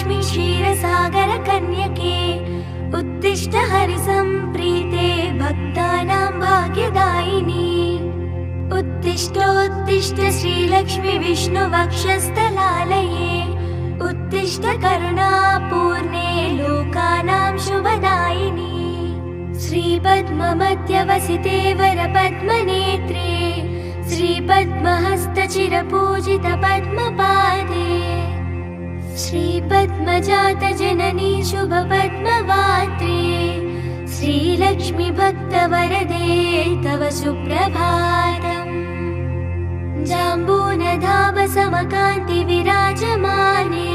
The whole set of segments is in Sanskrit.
श्रीलक्ष्मी क्षीरसागरकन्यके उत्तिष्ठ हरिसम्प्रीते भक्तानां भाग्यदायिनी उत्तिष्ठोत्तिष्ठ श्रीलक्ष्मी विष्णुवक्षस्थलालये उत्तिष्ठ करुणापूर्णे लोकानां शुभदायिनी श्रीपद्ममध्यवसिते वरपद्मनेत्रे श्रीपद्महस्तचिरपूजितपद्मपादे श्रीपद्मजातजननी शुभपद्मवात्रे श्रीलक्ष्मी भक्तवरदे तव सुप्रभातम् जाम्बूनधावसमकान्ति विराजमाने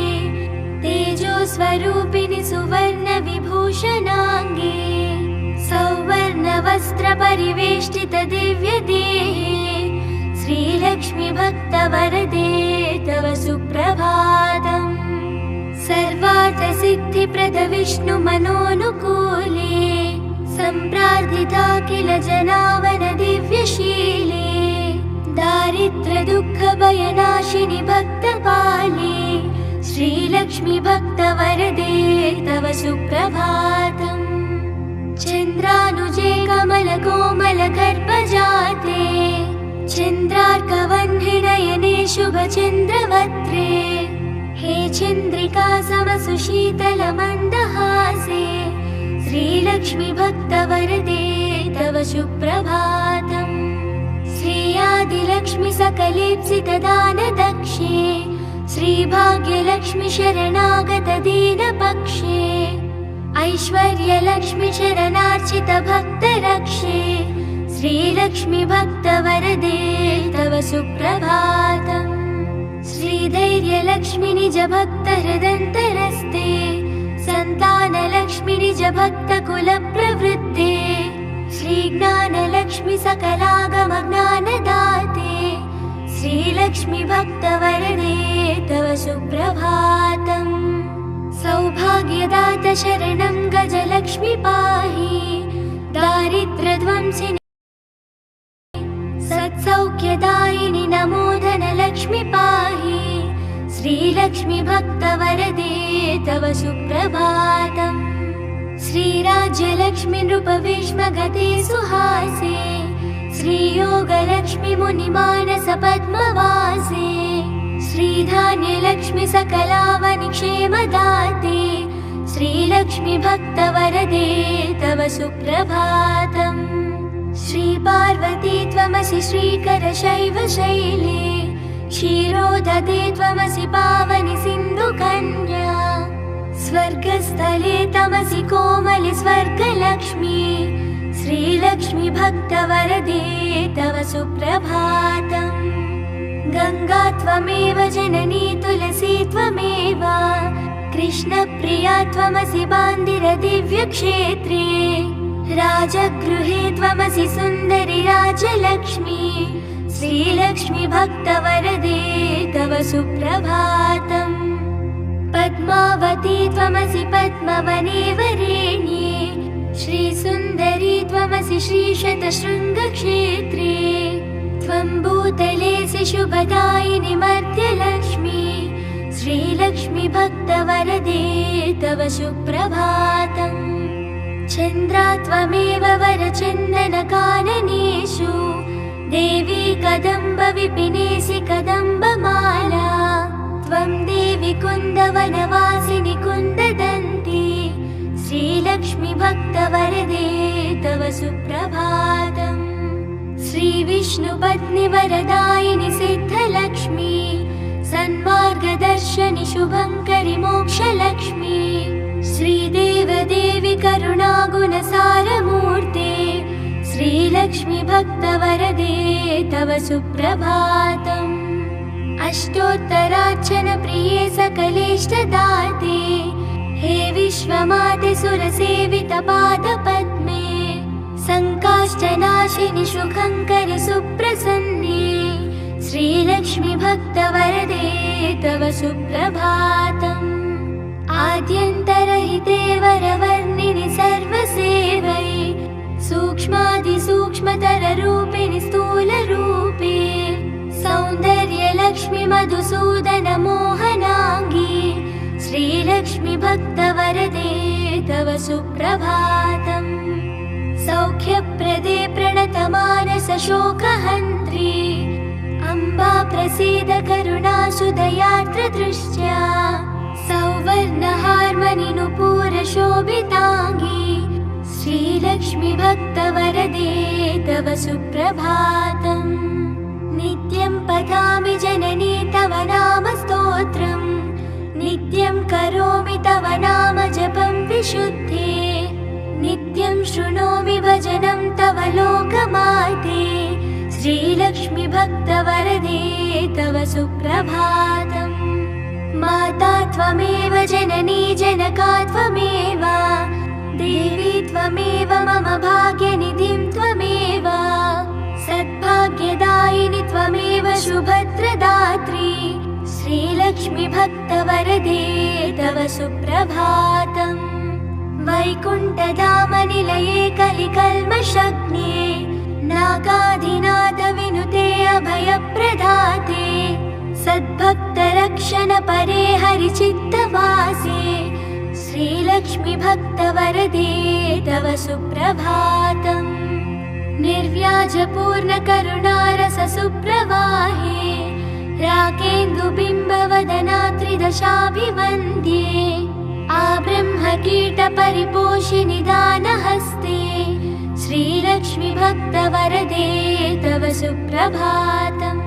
तेजोस्वरूपिणि सुवर्णविभूषणाङ्गे सौवर्णवस्त्रपरिवेष्टित दिव्यदेहे श्रीलक्ष्मी भक्तवरदे तव सुप्रभातम् सर्वार्थसिद्धिप्रद विष्णुमनोनुकूले सम्प्रार्थिता किल जनावन दिव्यशीले दारिद्र्यदुःखभयनाशिनि भक्तपाले श्रीलक्ष्मी भक्तवरदे तव सुप्रभातम् चन्द्रानुजे कमलकोमलगर्भजाते चन्द्रार्कवह्निनयने शुभचन्द्रवक्त्रे हे चन्द्रिका समसुशीतलमन्दहासे श्रीलक्ष्मी भक्तवरदे तव सुप्रभातम् श्रीयादिलक्ष्मी सकलेप्सितदानदक्षे श्रीभाग्यलक्ष्मी शरणागत दीनपक्षे ऐश्वर्यलक्ष्मी शरणार्चित भक्तरक्षे श्रीलक्ष्मी भक्तवरदे तव सुप्रभातम् श्रीधैर्यलक्ष्मी निज भक्तहृदन्तरस्ते सन्तानलक्ष्मी निज भक्तकुलप्रवृत्ते श्रीज्ञानलक्ष्मी सकलागमज्ञानदाते श्रीलक्ष्मी भक्तवरदे तव सुप्रभातम् सौभाग्यदात शरणं गजलक्ष्मी पाहि दारिद्र्यध्वंसिनि सत्सौख्यदायिनि नमो धनलक्ष्मी पाहि श्रीलक्ष्मी भक्तवरदे तव सुप्रभातम् श्रीराज्यलक्ष्मी नृपभीष्मगते सुहासे श्रीयोगलक्ष्मी मुनिमानस पद्मवासे श्रीधान्यलक्ष्मी सकलावनिक्षेमदाते श्रीलक्ष्मी भक्तवरदे तव सुप्रभातम् श्रीपार्वती त्वमसि श्रीकरशैवशैले क्षीरोदधे त्वमसि पावनि सिन्धुकन्या स्वर्गस्थले तमसि कोमलि स्वर्गलक्ष्मी श्रीलक्ष्मी भक्तवरदे तव सुप्रभातम् गंगा त्वमेव जननी तुलसी त्वमेव कृष्णप्रिया त्वमसि बान्दिर दिव्यक्षेत्रे राजगृहे त्वमसि सुन्दरि राजलक्ष्मी श्रीलक्ष्मी भक्तवरदे तव सुप्रभातम् पद्मावती त्वमसि पद्मवने वरेण्ये श्रीसुन्दरी त्वमसि श्रीशतशृङ्गक्षेत्रे त्वं भूतलेऽसि शुभदायिनि मध्यलक्ष्मी श्रीलक्ष्मी भक्तवरदे तव सुप्रभातम् चन्द्रा त्वमेव वरचन्दनकाननेषु देवी कदम्बविपिनेसि कदम्बमाला त्वं देवी कुन्दवनवासिनि कुन्ददन्ती श्रीलक्ष्मी भक्तवरदे तव सुप्रभातम् श्रीविष्णुपत्नि वरदायिनि सिद्धलक्ष्मी सन्मार्गदर्शनि शुभङ्करि मोक्षलक्ष्मी श्रीदेवदेवी करुणागुणसारमूर्ते श्रीलक्ष्मी भक्तवरदे तव सुप्रभातम् अष्टोत्तरार्चन प्रिये सकलेष्टदाते हे विश्वमाते सुरसेवित पादपद्मे संकाष्टनाशिनि शुभङ्करि सुप्रसन्ने श्रीलक्ष्मी भक्तवरदे तव सुप्रभातम् आद्यन्तरहिते वरवर्णिनि सर्वसेवै सूक्ष्मातिसूक्ष्मतररूपिणि स्थूलरूपे सौन्दर्यलक्ष्मी मधुसूदन मोहनाङ्गी श्रीलक्ष्मी श्रीलक्ष्मी भक्तवरदे तव सुप्रभातम्। सौख्यप्रदे प्रणतमानसशोकहन्त्री अम्बा प्रसीद करुणासुदयार्द्रदृष्ट्या। सौवर्णहार्मनिनुपूरशोभिताङ्गी श्रीलक्ष्मी भक्तवरदे तव सुप्रभातम्। नित्यं पठामि जननी तव नाम स्तोत्रम्, नित्यं करोमि तव नाम जपं विशुद्धे। नित्यं शृणोमि भजनं तव लोकमाते श्रीलक्ष्मी भक्तवरदे तव सुप्रभातम्। माता त्वमेव जननी जनका त्वमेव, देवी त्वमेव मम भाग्यनिधिं त्वमेव। सद्भाग्यदायिनि त्वमेव शुभद्रदात्री श्रीलक्ष्मी भक्तवरदे तव सुप्रभातम्। वैकुण्ठधामनिलये कलिकल्मषग्ने नागाधिनाथ विनुते अभयप्रदाते। सद्भक्तरक्षण परे हरिचित्तवासे श्रीलक्ष्मी भक्तवरदे तव सुप्रभातम्। निर्व्याजपूर्णकरुणारस सुप्रवाहे राकेन्दुबिम्बवदना त्रिदशाभिवन्द्ये। आब्रह्मकीटपरिपोषिनि दानहस्ते श्रीलक्ष्मी भक्तवरदे तव सुप्रभातम्।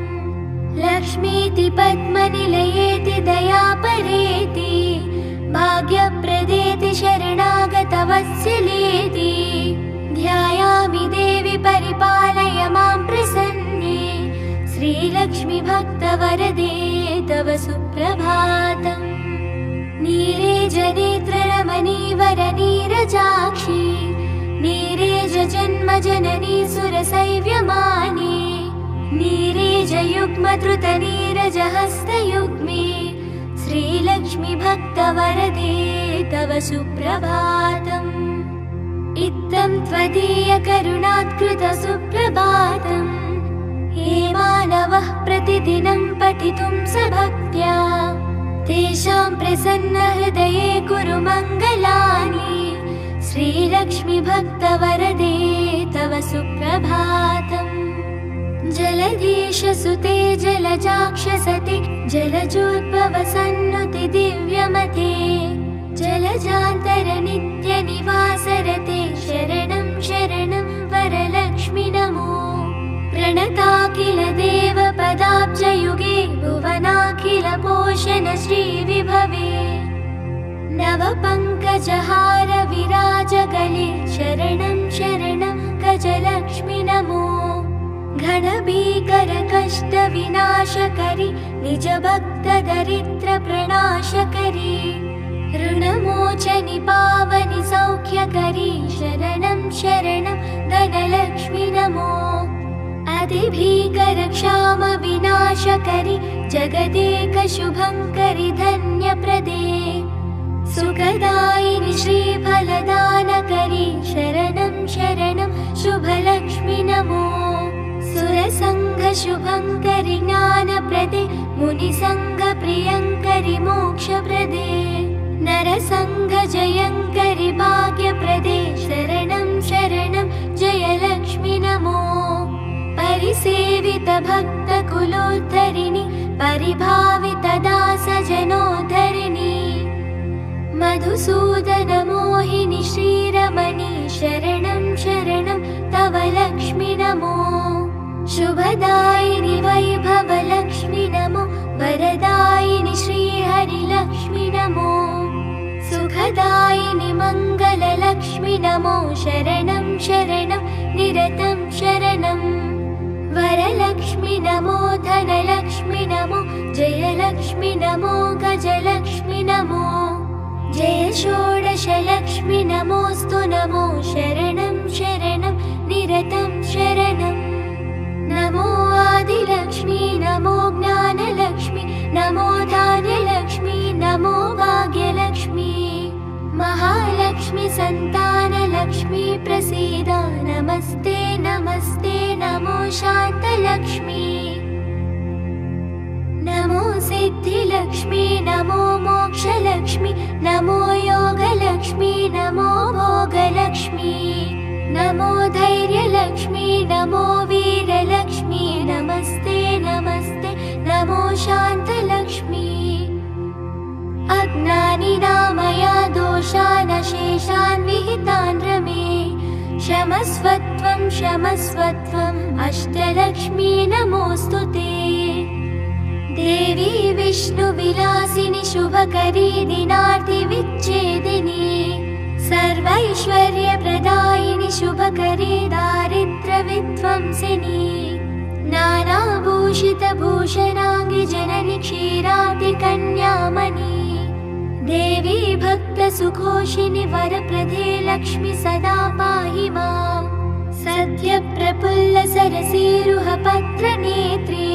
लक्ष्मीति पद्मनिलयेति दयापरेति भाग्यप्रदेति शरणागतवत्सलेति। ध्यायामि देवि परिपालय मां प्रसन्ने श्रीलक्ष्मी भक्तवरदे तव सुप्रभातम्। नीरेजनेत्ररमणीवरनीरजाक्षी नीरेजजन्मजननी सुरसैव्यमाने। नीरेजयुग्मधृतनीरजहस्तयुग्मे श्रीलक्ष्मी भक्तवरदे तव सुप्रभातम्। इत्थं त्वदीयकरुणात्कृत सुप्रभातम् ये मानवः प्रतिदिनं पठितुं सभक्त्या। तेषां प्रसन्नहृदये कुरु मङ्गलानि श्रीलक्ष्मी भक्तवरदे तव सुप्रभातम्। जलधीशसुते जलजाक्षसते जलजोद्भवसन्नुति दिव्यमते। जलजान्तरनित्यनिवासरते शरणं शरणं वरलक्ष्मि नमो। प्रणताखिल देवपदाब्जयुगे भुवनाखिल पोषण श्रीविभवे। नवपङ्कजहार विराजगले शरणं शरणं गजलक्ष्मि नमो। घनभीकर कष्टविनाशकरि निजभक्तदरिद्रप्रणाशकरि। ऋणमोचनि पावनि सौख्यकरि शरणं शरणं धनलक्ष्मि नमो। अतिभीकर क्षाम विनाशकरि जगदेकशुभङ्करि धन्यप्रदे। सुखदायिनि श्रीफलदानकरि शरणं शरणं शुभलक्ष्मि नमो। सुरसङ्घशुभङ्करि ज्ञानप्रदे मुनिसङ्घप्रियङ्करि मोक्षप्रदे। नरसङ्घजयङ्करि भाग्यप्रदे शरणं शरणं जयलक्ष्मि नमो। परिसेवित भक्तकुलोद्धरिणि परिभावित दासजनोद्धरिणि। मधुसूदन मोहिनि श्रीरमणि शरणं शरणं तव लक्ष्मि नमो। शुभदायिनि वैभवलक्ष्मि नमो। वरदायिनि श्रीहरिलक्ष्मि नमो। सुखदायिनि मङ्गललक्ष्मि नमो। शरणं शरणं निरतं शरणम्। वरलक्ष्मि नमो। धनलक्ष्मि नमो। जयलक्ष्मि नमो। गजलक्ष्मि नमो। जय षोडशलक्ष्मि नमोऽस्तु नमो। शरणं शरणं निरतं शरणम्। नमो आदिलक्ष्मी नमो ज्ञानलक्ष्मी नमो धान्यलक्ष्मी नमो भाग्यलक्ष्मी। महालक्ष्मी संतानलक्ष्मी प्रसीद नमस्ते नमस्ते नमो शान्तलक्ष्मी। नमो सिद्धिलक्ष्मी नमो मोक्षलक्ष्मी योगलक्ष्मी नमो योगलक्ष्मी नमो भोगलक्ष्मी नमो धैर्यलक्ष्मी नमो वीरलक्ष्मी नमस्ते नमस्ते नमो शान्तलक्ष्मी अज्ञानिनामया दोषानशेषान् विहितान् रमे क्षमस्वत्वं क्षमस्वत्वम् अष्टलक्ष्मी नमोऽस्तु ते देवी विष्णुविलासिनि शुभकरी दिनार्तिविच्छेदिनी सर्वैश्वर्यप्रदायिनि शुभकरी दारिद्र्यविध्वंसिनी नानाभूषितभूषणाङ्गि जननि क्षीराब्धिकन्यामणि देवी भक्तसुघोषिनि वरप्रदे लक्ष्मी सदा पाहि माम् सद्यप्रफुल्लसरसीरुहपत्रनेत्रे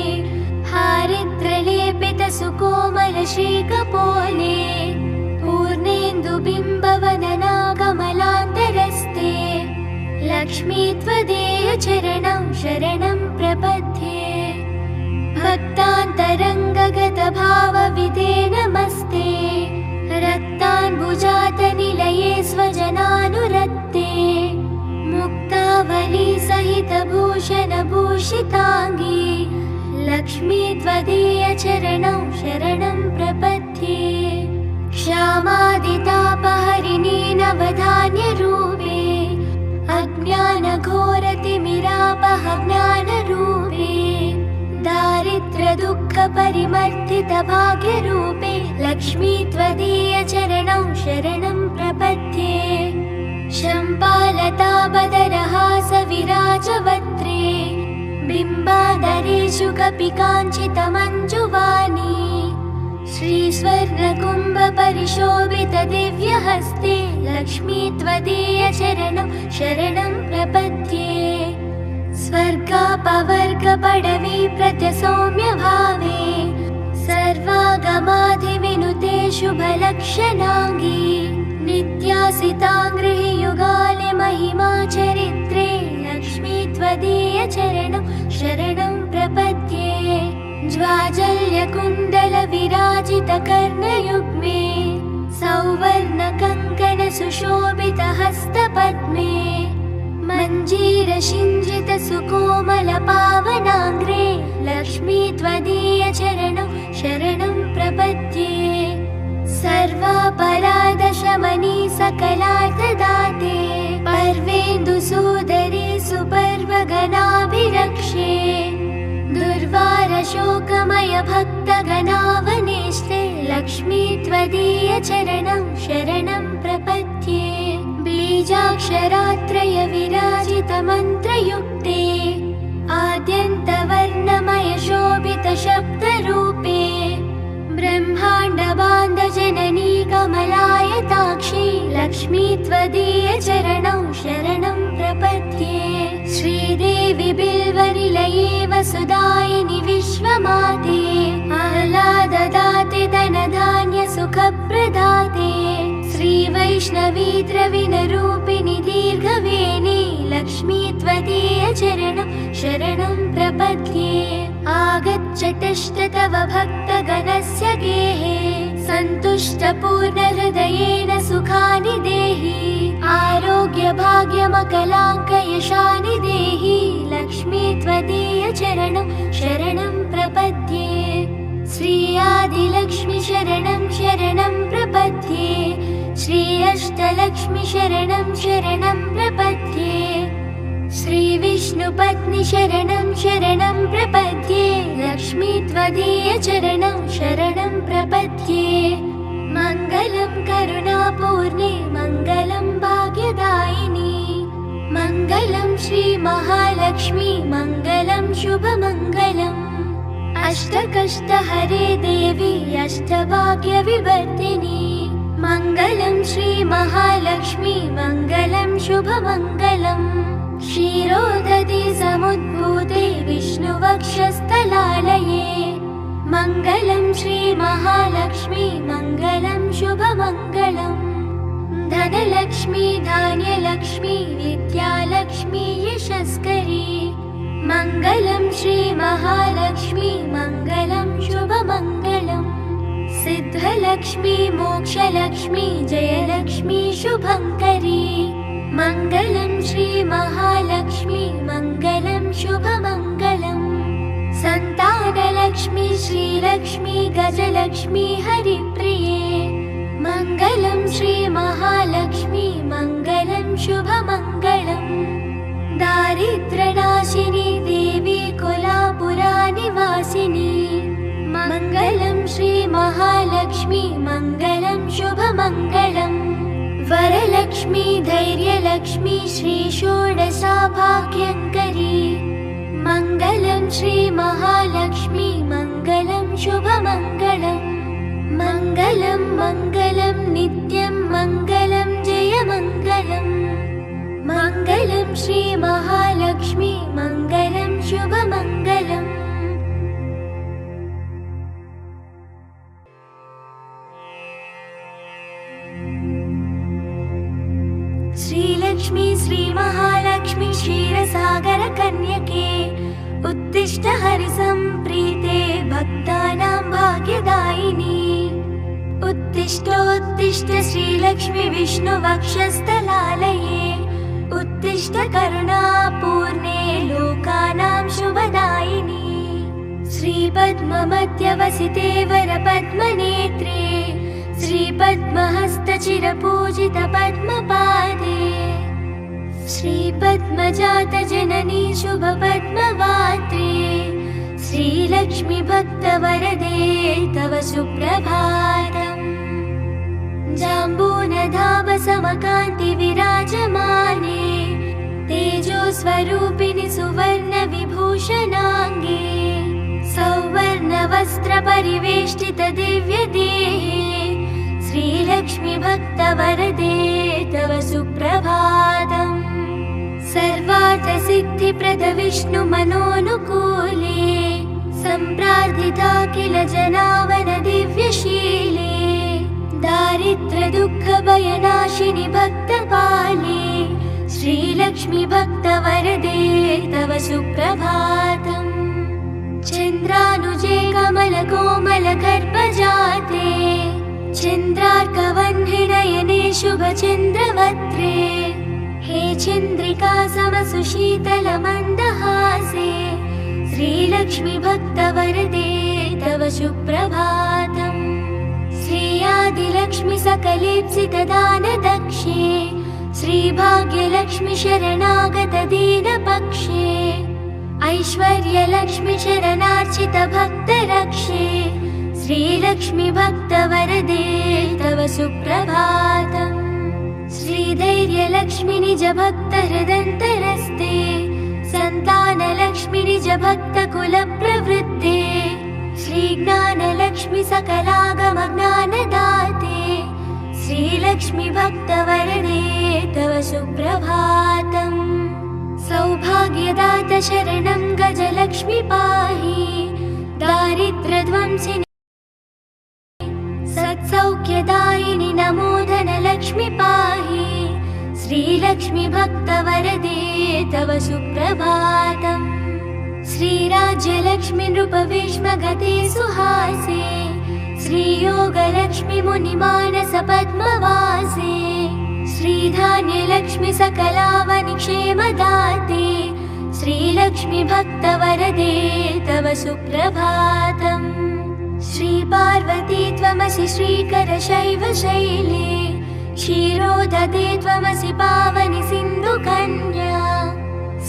हारिद्रलेपितसुकोमलश्रीकपोले पूर्णेन्दुबिम्बवदना कमलान्तरस्ते लक्ष्मी त्वदीयचरणं शरणं प्रपद्ये भक्तान्तरङ्गगतभावविदे नमस्ते रक्तान्भुजातनिलये स्वजनानुरक्ते मुक्तावली सहितभूषणभूषिताङ्गी लक्ष्मी त्वदीयचरणं शरणं प्रपद्ये क्षामादितापहरिणी नवधान्यरूपे अज्ञानघोरतिमिरापहज्ञानरूपे दारिद्र्यदुःखपरिमर्दितभाग्यरूपे लक्ष्मी त्वदीयचरणं शरणं प्रपद्ये शम्पालताबदरहासविराजवक्त्रे बिम्बाधरेषु कपिकाञ्चितमञ्जुवाणी श्रीस्वर्णकुम्भपरिशोभितदिव्यहस्ते लक्ष्मी त्वदीयचरणं शरणं प्रपद्ये स्वर्गापवर्गपडवी प्रत्यसौम्यभावे सर्वागमाधिविनुते शुभलक्षणाङ्गी नित्यासिताङ्गृहि युगाले महिमा चरित्रे लक्ष्मी त्वदीयचरणं शरणं प्रपद्ये ज्वाजल्यकुण्डलविराजितकर्णयुग्मे सौवर्णकङ्कणसुशोभितहस्तपद्मे मञ्जीरसिञ्जितसुकोमलपावनाङ्ग्रे लक्ष्मी त्वदीयचरणं शरणं प्रपद्ये सर्वापराधशमनी सकलार्थदाते पर्वेन्दुसूदरी सुपर्वगणाभिरक्षे दुर्वारशोकमय भक्तगणावनेष्टे लक्ष्मी त्वदीयचरणं शरणं प्रपद्ये बीजाक्षरात्रय विराजितमन्त्रयुक्ते आद्यन्तवर्णमय शोभितशब्दरूपे ब्रह्माण्डबान्धजननी कमलायताक्षी लक्ष्मी त्वदीयचरणं शरणं प्रपद्ये श्रीदेवी बिल्वनिलये वसुदायिनि विश्वमाते आह्लाददाते धनधान्यसुखप्रदाते श्रीवैष्णवी द्रविणरूपिणि दीर्घवेणी लक्ष्मी त्वदीयचरणं शरणं प्रपद्ये आगच्छतश्च तव भक्तगणस्य गेहे सन्तुष्टपूर्णहृदयेन सुखानि देहि आरोग्यभाग्यमकलाङ्कयशानि देहि लक्ष्मी त्वदीयचरणं शरणं प्रपद्ये श्री आदिलक्ष्मी शरणं शरणं प्रपद्ये श्री अष्टलक्ष्मी शरणं शरणं प्रपद्ये श्री विष्णुपत्नी शरणं शरणं प्रपद्ये लक्ष्मी त्वदीयचरणं शरणं प्रपद्ये मङ्गलं करुणापूर्णे मङ्गलं भाग्यदायिनी मङ्गलं श्री महालक्ष्मी मङ्गलं शुभमङ्गलम् अष्टकष्टहरे देवी अष्टभाग्यविवर्धिनी मङ्गलं श्री महालक्ष्मी मङ्गलं शुभमङ्गलम् क्षीरोदधि समुद्भूते विष्णुवक्षस्थलालये मङ्गलं श्री महालक्ष्मी मङ्गलं शुभमङ्गलम् धनलक्ष्मी धान्यलक्ष्मी विद्यालक्ष्मी यशस्करी मङ्गलं श्री महालक्ष्मी मङ्गलं शुभमङ्गलम् सिद्धलक्ष्मी मोक्षलक्ष्मी जयलक्ष्मी शुभङ्करी मङ्गलं श्रीमहालक्ष्मी मङ्गलं शुभमङ्गलम् सन्तानलक्ष्मी श्रीलक्ष्मी गजलक्ष्मी हरिप्रिये मङ्गलं श्रीमहालक्ष्मी मङ्गलं शुभमङ्गलम् दारिद्र्यनाशिनी देवी कोलापुरानिवासिनी मङ्गलं श्रीमहालक्ष्मी मङ्गलं शुभमङ्गलम् वरलक्ष्मी धैर्यलक्ष्मी श्रीषोडशाभाग्यङ्करी मङ्गलं श्रीमहालक्ष्मी मङ्गलं शुभमङ्गलम् मङ्गलं मङ्गलं नित्यं मङ्गलं जयमङ्गलम् मङ्गलं श्रीमहालक्ष्मी मङ्गलं शुभमङ्गलम् श्रीलक्ष्मी श्रीमहालक्ष्मी क्षीरसागरकन्यके उत्तिष्ठ हरिसम्प्रीते भक्तानां भाग्यदायिनी उत्तिष्ठ श्रीलक्ष्मी विष्णुवक्षस्थलालये उत्तिष्ठ करुणापूर्णे लोकानां शुभदायिनी श्रीपद्ममध्यवसिते वरपद्मनेत्रे श्रीपद्महस्तचिरपूजितपद्मपादे श्रीपद्मजातजननी शुभपद्मवात्रे श्रीलक्ष्मी भक्तवरदे तव सुप्रभातम् जाम्बूनधावसमकान्ति विराजमाने तेजोस्वरूपिणि सुवर्णविभूषणाङ्गे सौवर्णवस्त्रपरिवेष्टित दिव्यदेहे श्रीलक्ष्मी भक्तवरदे तव सुप्रभातम् सर्वार्थसिद्धिप्रद विष्णुमनोनुकूले सम्प्रार्थिता किल जनावन दिव्यशीले दारिद्र्यदुःखभयनाशिनि भक्तपाले श्रीलक्ष्मी भक्तवरदे तव सुप्रभातम् चन्द्रानुजे कमलकोमलगर्भजाते चन्द्रार्कवह्निनयने शुभचन्द्रवक्त्रे हे चन्द्रिका समसुशीतलमन्दहासे श्रीलक्ष्मी भक्तवरदे तव सुप्रभातम् श्रीयादिलक्ष्मी सकलेप्सितदानदक्षे श्रीभाग्यलक्ष्मी शरणागत दीनपक्षे ऐश्वर्यलक्ष्मी शरणार्चित भक्तरक्षे श्रीलक्ष्मी भक्तवरदे तव सुप्रभातम् श्रीधैर्यलक्ष्मी निज भक्तहृदन्तरस्ते सन्तानलक्ष्मी निज भक्तकुलप्रवृत्ते श्रीज्ञानलक्ष्मी सकलागमज्ञानदाते श्रीलक्ष्मी भक्तवरदे तव सुप्रभातम् सौभाग्यदात शरणं गजलक्ष्मी पाहि दारिद्र्यध्वंसिनि सत्सौख्यदायिनि नमो धनलक्ष्मी पाहि श्रीलक्ष्मी भक्तवरदे तव सुप्रभातम् श्रीराज्यलक्ष्मी नृपभीष्मगते सुहासे श्रीयोगलक्ष्मी मुनिमानस पद्मवासे श्रीधान्यलक्ष्मी सकलावनि क्षेमदाते श्रीलक्ष्मी भक्तवरदे तव सुप्रभातम् श्रीपार्वती त्वमसि श्रीकरशैवशैले क्षीरोदधे त्वमसि पावनि सिन्धुकन्या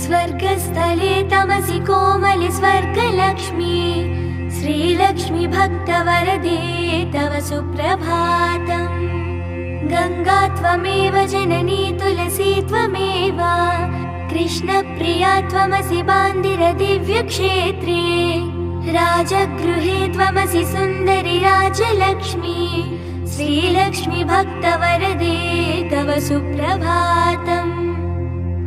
स्वर्गस्थले तमसि कोमलि स्वर्गलक्ष्मी श्रीलक्ष्मी भक्तवरदे तव सुप्रभातम् गङ्गा त्वमेव जननी तुलसी त्वमेव कृष्णप्रिया त्वमसि बान्दिर दिव्यक्षेत्रे राजगृहे त्वमसि सुन्दरि राजलक्ष्मी श्रीलक्ष्मी भक्तवरदे तव सुप्रभातम्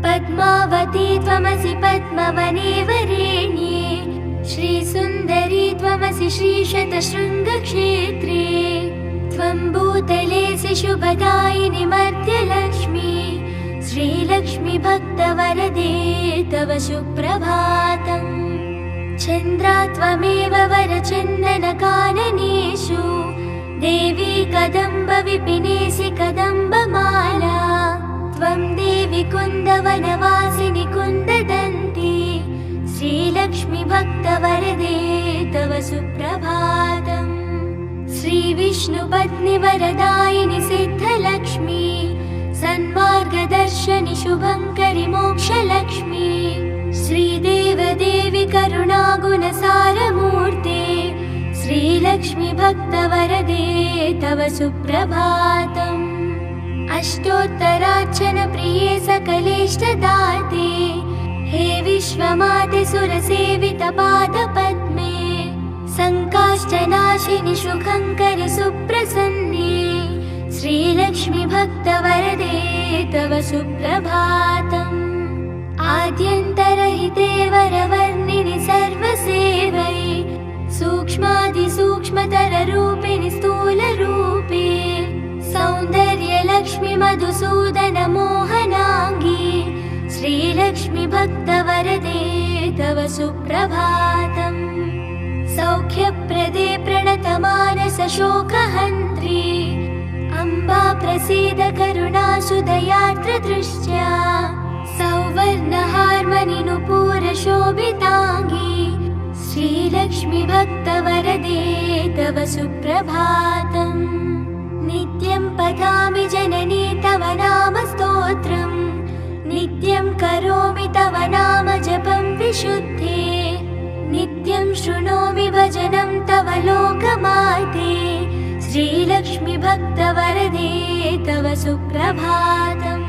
पद्मावती त्वमसि पद्मवने वरेण्ये श्रीसुन्दरी त्वमसि श्रीशतशृङ्गक्षेत्रे त्वं भूतलेसि शुभदायिनि मध्यलक्ष्मी श्रीलक्ष्मी भक्तवरदे तव सुप्रभातम् चन्द्रा त्वमेव वरचन्दनकाननेषु देवी कदम्ब विपिनेसि कदम्बमाला त्वं देवी कुन्दवनवासिनि कुन्ददन्ती श्रीलक्ष्मी भक्तवरदे तव सुप्रभातम्। श्रीविष्णुपत्नि वरदायिनि सिद्धलक्ष्मी सन्मार्गदर्शनि शुभङ्करि मोक्षलक्ष्मी श्रीदेवदेवि करुणागुणसारमूर्ते श्रीलक्ष्मी भक्तवरदे तव सुप्रभातम्। अष्टोत्तरार्चन प्रिये सकलेष्टदाते हे विश्वमाते सुरसेवितपादपद्मे संकाष्टनाशिनि शुभङ्करि सुप्रसन्ने श्रीलक्ष्मी भक्तवरदे तव सुप्रभातम्। आद्यन्तरहिते वरवर्णिनि सर्वसेवै सूक्ष्मातिसूक्ष्मतररूपिणि स्थूलरूपे सौन्दर्यलक्ष्मि मधुसूदन मोहनाङ्गी श्रीलक्ष्मी भक्तवरदे तव सुप्रभातम्। सौख्यप्रदे प्रणतमानस शोकहन्त्री अम्बा प्रसीद करुणासुदयार्द्र दृष्ट्या सौवर्णहार्मणि नुपूर शोभिताङ्गी श्रीलक्ष्मी भक्तवरदे तव सुप्रभातम्। नित्यं पठामि जननी तव नाम स्तोत्रम् नित्यं करोमि तव नाम जपं विशुद्धे नित्यं शृणोमि भजनं तव लोकमाते श्रीलक्ष्मी भक्तवरदे तव सुप्रभातम्।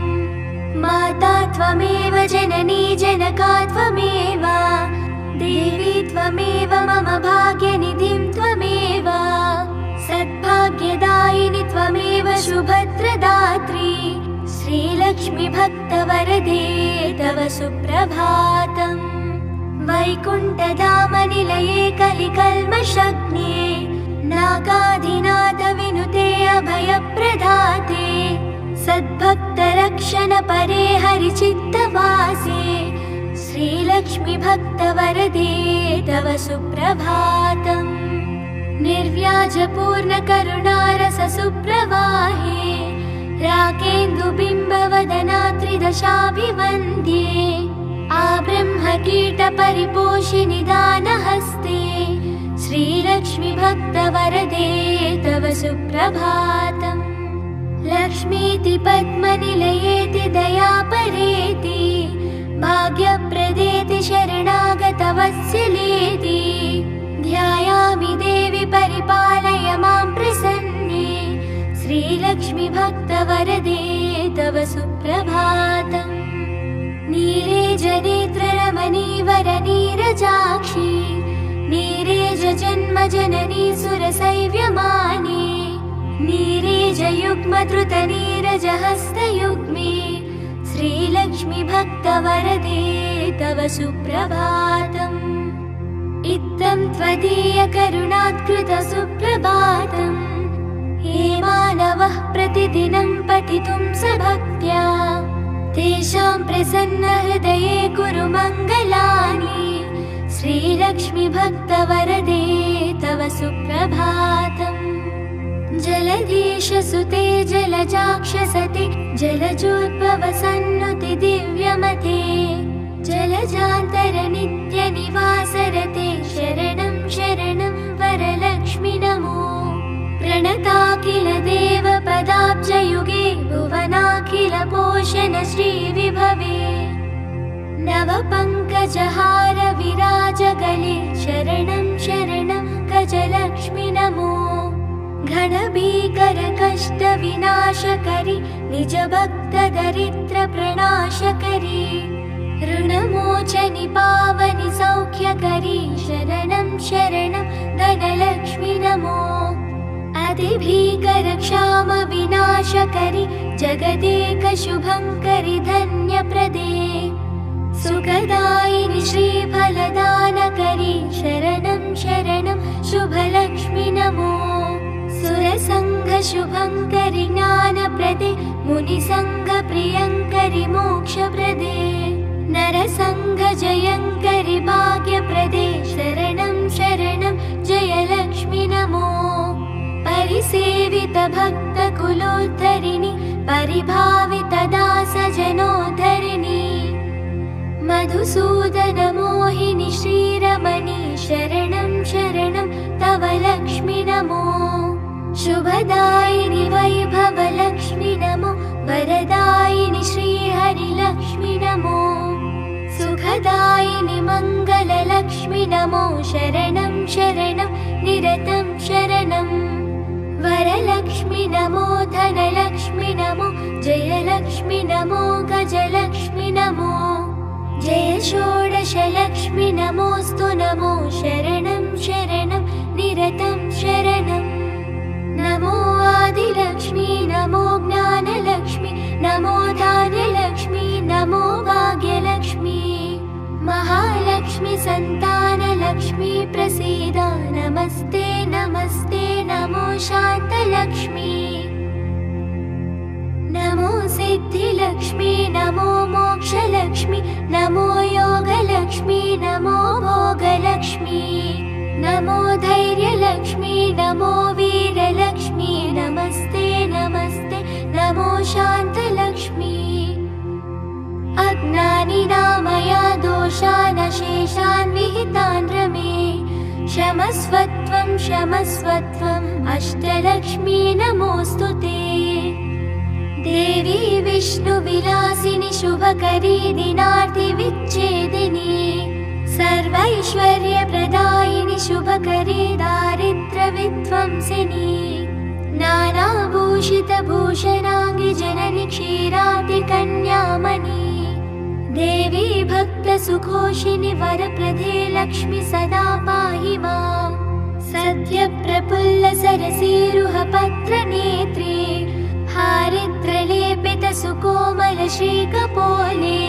माता त्वमेव जननी जनका त्वमेव देवी त्वमेव मम भाग्यनिधिं त्वमेव सद्भाग्यदायिनि त्वमेव शुभद्रदात्री श्रीलक्ष्मी भक्तवरदे तव सुप्रभातम्। वैकुण्ठधामनिलये कलिकल्मषग्ने नागाधिनाथ विनुते अभयप्रदाते सद्भक्तरक्षण परे हरिचित्तवासे श्रीलक्ष्मी भक्तवरदे तव सुप्रभातम्। निर्व्याजपूर्णकरुणारस सुप्रवाहे राकेन्दुबिम्बवदना त्रिदशाभिवन्द्ये आब्रह्मकीटपरिपोषिनि दानहस्ते श्रीलक्ष्मी भक्तवरदे तव सुप्रभातम्। लक्ष्मीति पद्मनिलयेति दयापरेति भाग्यप्रदेति शरणागतवत्सलेति ध्यायामि देवि परिपालय मां प्रसन्ने श्रीलक्ष्मी भक्तवरदे तव सुप्रभातम्। नीरेजनेत्ररमणीवरनीरजाक्षी नीरेजजन्मजननी सुरसैव्यमाने नीरेजयुग्मधृतनीरजहस्तयुग्मे श्रीलक्ष्मी भक्तवरदे तव सुप्रभातम्। इत्थं त्वदीयकरुणात्कृत सुप्रभातम् ये मानवः प्रतिदिनं पठितुं सभक्त्या तेषां प्रसन्नहृदये कुरु मङ्गलानि श्रीलक्ष्मी भक्तवरदे तव सुप्रभातम्। जलधीशसुते जलजाक्षसते जलजोद्भवसन्नुति दिव्यमते जलजान्तरनित्यनिवासरते शरणं शरणं वरलक्ष्मि नमो। प्रणताखिल देवपदाब्जयुगे भुवनाखिल पोषण श्रीविभवे नवपङ्कजहार विराजगले शरणं शरणं गजलक्ष्मि नमो। घनभीकर कष्ट विनाशकरि निजभक्तदरिद्र प्रणाशकरि ऋणमोचनि पावनि सौख्यकरि शरणं शरणं धनलक्ष्मि नमो। अतिभीकर क्षाम विनाशकरि जगदेक शुभङ्करि धन्यप्रदे सुखदायिनि श्रीफलदानकरि शरणं शरणं शुभलक्ष्मि नमो। सुरसङ्ग शुभङ्करि ज्ञानप्रदे मुनिसङ्ग प्रियङ्करि मोक्षप्रदे नरसङ्ग जयङ्करि भाग्यप्रदे शरणं शरणं जयलक्ष्मि नमो। परिसे परिभावितदा सजनोद्धरिणी मधुसूदनमोहिनि श्रीरमणी शरणं शरणं तव लक्ष्मि नमो शुभदायिनि वैभवलक्ष्मि नमो वरदायिनि श्रीहरिलक्ष्मि नमो सुखदायिनि मङ्गललक्ष्मि नमो शरणं शरणं निरतं शरणं वरलक्ष्मि नमो धनलक्ष्मि नमो जयलक्ष्मि नमो गजलक्ष्मि नमो जय षोडशलक्ष्मि नमोऽस्तु नमो शरणं शरणं निरतं शरणं नमो आदिलक्ष्मी नमो ज्ञानलक्ष्मी नमो धान्यलक्ष्मी नमो भाग्यलक्ष्मी महालक्ष्मी संतानलक्ष्मी प्रसीद नमस्ते नमस्ते नमो शान्तलक्ष्मी नमो सिद्धिलक्ष्मी नमो मोक्षलक्ष्मी नमो योगलक्ष्मी नमो भोगलक्ष्मी नमो धैर्यलक्ष्मी नमो वीरलक्ष्मी नमस्ते नमस्ते नमो शान्तलक्ष्मी अज्ञानिनामया दोषान् शेषान् विहितान् रमे क्षमस्वत्वं क्षमस्वत्वम् अष्टलक्ष्मी नमोऽस्तु ते देवी विष्णुविलासिनि शुभकरी दिनार्तिविच्छेदिनी सर्वैश्वर्यप्रदायिनि शुभकरी दारिद्र्यविध्वंसिनी नानाभूषितभूषणाङ्गि जननि क्षीराब्धिकन्यामणि देवी भक्तसुघोषिनि वरप्रदे लक्ष्मी सदा पाहि माम् सद्यप्रफुल्लसरसीरुहपत्रनेत्रे हारिद्रलेपितसुकोमलश्रीकपोले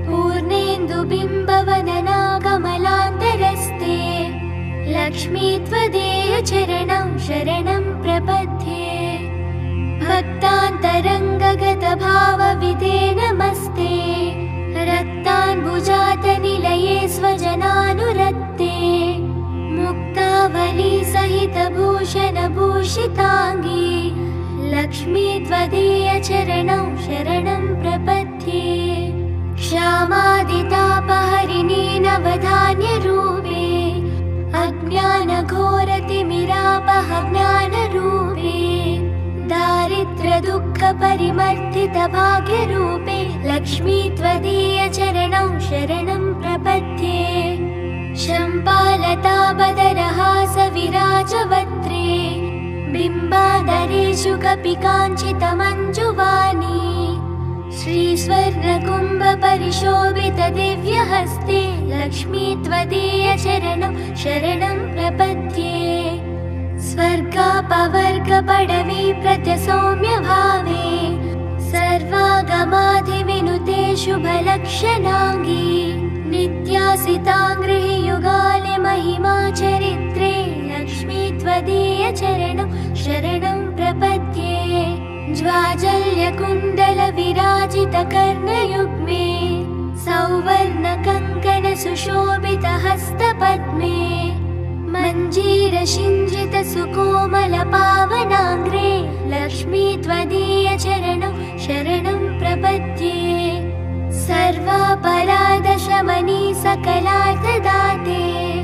पूर्णेन्दुबिम्बवदना कमलान्तरस्ते लक्ष्मी त्वदीय चरणं शरणं प्रपद्ये भक्तान्तरङ्गगतभावविदे नमस्ते रक्ताम्बुजातनिलये स्वजनानुरक्ते मुक्तावली सहितभूषणभूषिताङ्गी लक्ष्मी त्वदीय चरणं शरणं प्रपद्ये क्षामादितापहरिणी नवधान्यरूपे अज्ञानघोरतिमिरापह ज्ञानरूपे दारिद्र्यदुःखपरिमर्दितभाग्यरूपे लक्ष्मी त्वदीय चरणं शरणं प्रपद्ये शम्पालताबदरहासविराजवक्त्रे बिम्बाधरेषु कपिकाञ्चितमञ्जुवाणी श्रीस्वर्णकुम्भपरिशोभितदिव्यहस्ते लक्ष्मी त्वदीय चरणं शरणं प्रपद्ये स्वर्गापवर्गपडवी प्रत्यसौम्यभावे सर्वागमाधिविनुते शुभलक्षणाङ्गी नित्यासिताङ्गृहि युगाले महिमा चरित्रे लक्ष्मी त्वदीय चरणं शरणं प्रपद्ये ज्वाजल्यकुण्डलविराजितकर्णयुग्मे सौवर्णकङ्कणसुशोभितहस्तपद्मे मञ्जीरसिञ्जितसुकोमलपावनाङ्ग्रे लक्ष्मी त्वदीय चरणं शरणं प्रपद्ये सर्वापराधशमनी सकलार्थदाते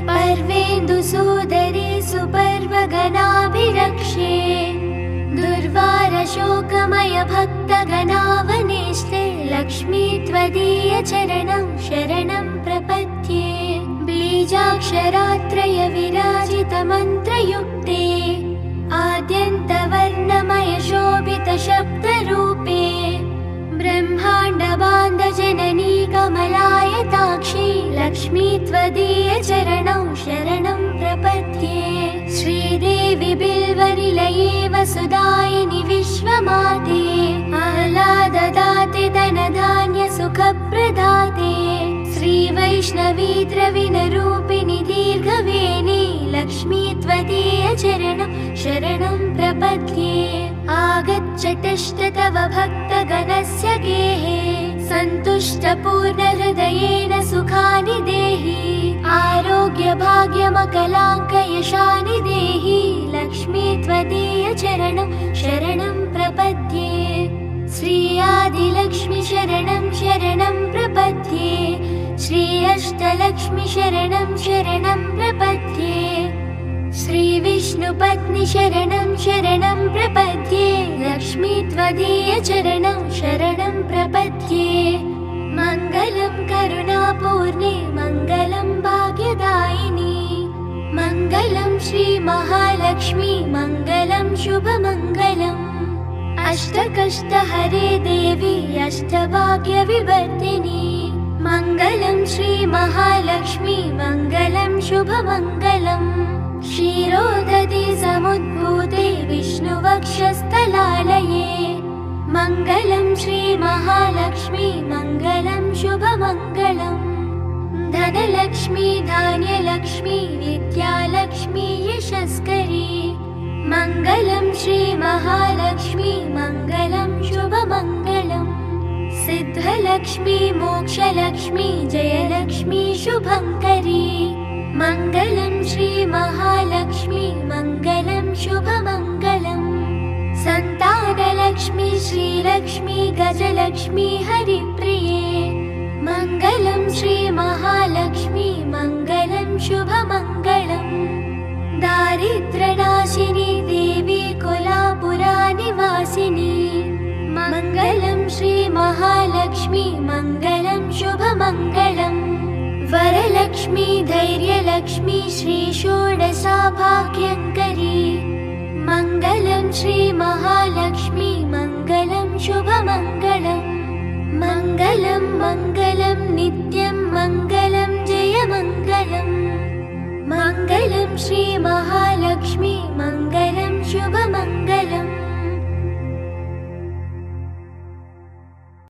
पर्वेन्दुसूदरे सुपर्वगणाभिरक्षे दुर्वारशोकमय भक्तगणावनेष्टे लक्ष्मी त्वदीय चरणं शरणं प्रपद्ये बीजाक्षरात्रय विराजितमन्त्रयुक्ते आद्यन्तवर्णमय शोभितशब्दरूपे ब्रह्माण्डबान्धजननी कमलायताक्षी लक्ष्मी त्वदीय चरणं शरणं प्रपद्ये श्रीदेवी बिल्वनिलये वसुदायिनि विश्वमाते आह्लाददाते धनधान्यसुखप्रदाते श्रीवैष्णवी द्रविणरूपिणि दीर्घवेणी लक्ष्मी त्वदीय चरणं शरणं प्रपद्ये आगच्छतश्च तव भक्तगणस्य गेहे सन्तुष्टपूर्णहृदयेन सुखानि देहि आरोग्यभाग्यमकलाङ्कयशानि देहि लक्ष्मी त्वदीय चरणं शरणं प्रपद्ये श्री आदिलक्ष्मी शरणं शरणं प्रपद्ये श्री अष्टलक्ष्मी शरणं शरणं प्रपद्ये श्री विष्णुपत्नी शरणं शरणं प्रपद्ये लक्ष्मी त्वदीय चरणं शरणं प्रपद्ये मङ्गलं करुणापूर्णे मङ्गलं भाग्यदायिनी मङ्गलं श्री महालक्ष्मी मङ्गलं शुभमङ्गलम् अष्टकष्टहरे देवी अष्टभाग्यविवर्धिनी मङ्गलं श्री महालक्ष्मी मङ्गलं शुभमङ्गलम् क्षीरोदधि समुद्भूते विष्णुवक्षस्थलालये मङ्गलं श्री महालक्ष्मी मङ्गलं शुभमङ्गलम् धनलक्ष्मी धान्यलक्ष्मी विद्यालक्ष्मी यशस्करी मङ्गलं श्री महालक्ष्मी मङ्गलं शुभमङ्गलम् सिद्धलक्ष्मी मोक्षलक्ष्मी जयलक्ष्मी शुभङ्करी मङ्गलं श्री महालक्ष्मी मङ्गलं शुभमङ्गलम् सन्तानलक्ष्मी श्रीलक्ष्मी गजलक्ष्मी हरिप्रिये मङ्गलं श्री महालक्ष्मी मङ्गलं शुभमङ्गलम् दारिद्र्यनाशिनी देवी कोलापुरानिवासिनी मङ्गलं श्री महालक्ष्मी मङ्गलं शुभमङ्गलम् वरलक्ष्मी धैर्यलक्ष्मी श्री षोडशाभाग्यङ्करी मङ्गलं श्री महालक्ष्मी मङ्गलं शुभमङ्गलम् मङ्गलं मङ्गलं नित्यं मङ्गलं जयमङ्गलम् मङ्गलं श्री महालक्ष्मी मङ्गलं शुभमङ्गलम्